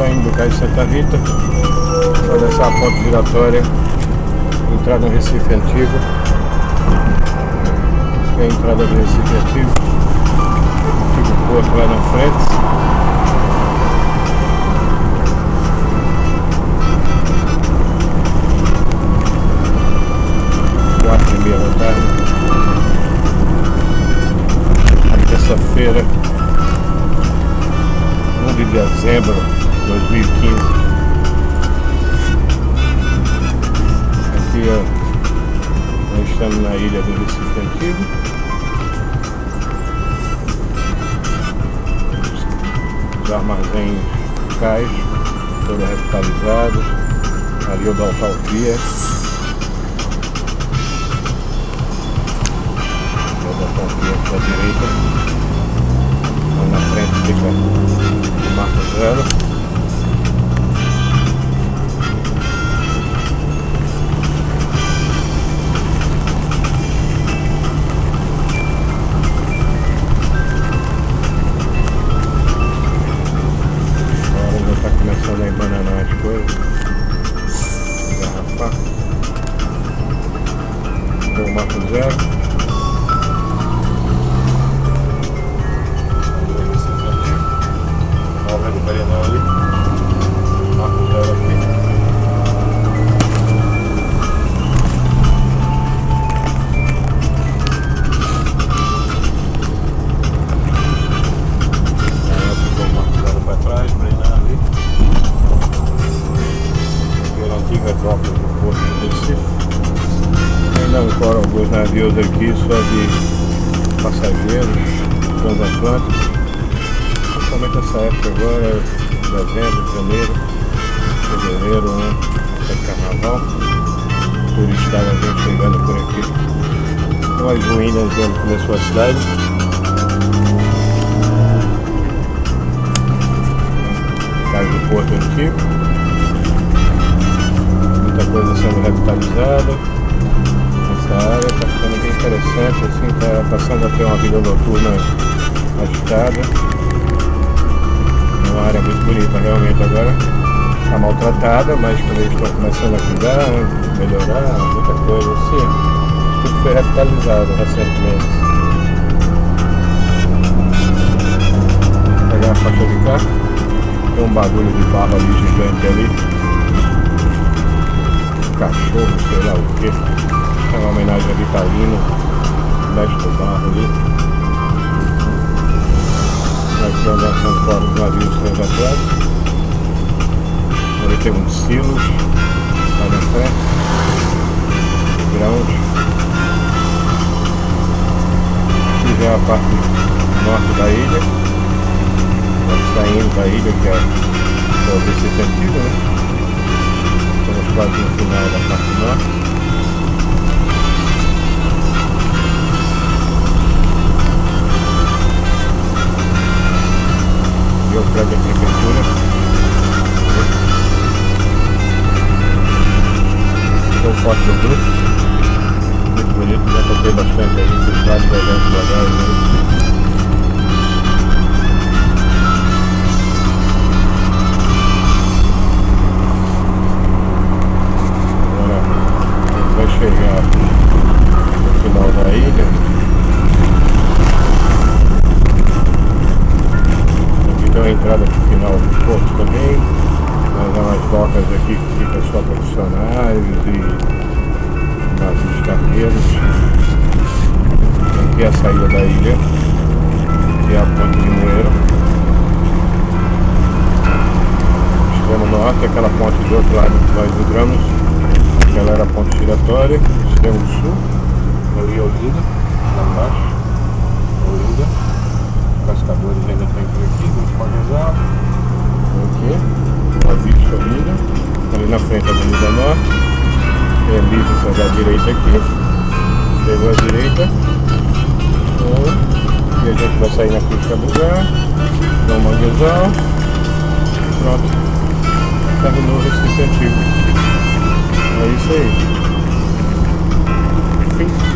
saindo do Cais de Santa Rita, atravessar a ponte giratória, entrar no Recife Antigo. É a entrada do Recife Antigo, antigo porto lá na frente. Terça-feira, 1 de dezembro de 2015. Aqui nós estamos na ilha do Recife Antigo. Os armazéns Cais, todos revitalizados. Ali o da Altalvia. Da direita, lá na frente fica o Marco Zero. Agora já está começando a embananar as coisas, engarrafar. Tem o Marco Zero. Ali, Marco Zero aqui. Ficou o Marco Zero para trás, treinar ali. Aquela antiga doca do porto do Recife. Ainda ancoram alguns navios aqui só de passageiros transatlânticos. Principalmente essa época agora, dezembro, janeiro, fevereiro, né? É carnaval. Turistada vem chegando por aqui. Então as ruínas de onde começou a cidade. Casa do Porto Antigo. Muita coisa sendo revitalizada. Essa área está ficando bem interessante, assim, está passando a ter uma vida noturna agitada. Uma área muito bonita realmente agora, está maltratada, mas quando eles estão começando a cuidar, melhorar, muita coisa assim, tudo foi revitalizado recentemente. Vou pegar a faixa de cá, tem um bagulho de barro ali gigante ali, cachorro, sei lá o que, é uma homenagem a Vitalino, mestre do barro ali. Aqui onde ancoram os navios transatlânticos. Ali tem uns silos lá na frente, grãos. Aqui já é a parte norte da ilha, saindo da ilha, que é o Recife Antigo, né? Estamos quase no final da parte norte. E o prédio da prefeitura. Esse é o forte do grupo. Muito bonito, já toquei bastante aí, esses vários eventos legais aí. Agora a gente vai chegar no final da ilha. Tem a entrada para o final do porto também, mas há umas docas aqui que ficam só profissionais e navios cargueiros. Aqui é a saída da ilha, que é a ponte de Moeiro. Extremo norte, aquela ponte do outro lado que nós migramos, aquela era a ponte giratória. Extremo sul, ali é Olinda, lá embaixo, Olinda. Pescadores ainda tem por aqui, muito paguezal. Aqui, uma vista linda. Ali na frente a Avenida Norte. Tem a lista da direita aqui. Pegou a direita. E a gente vai sair na pista do lugar. Dá um manguezal. Pronto. Terminou o Recife Antigo. É isso aí. Fim.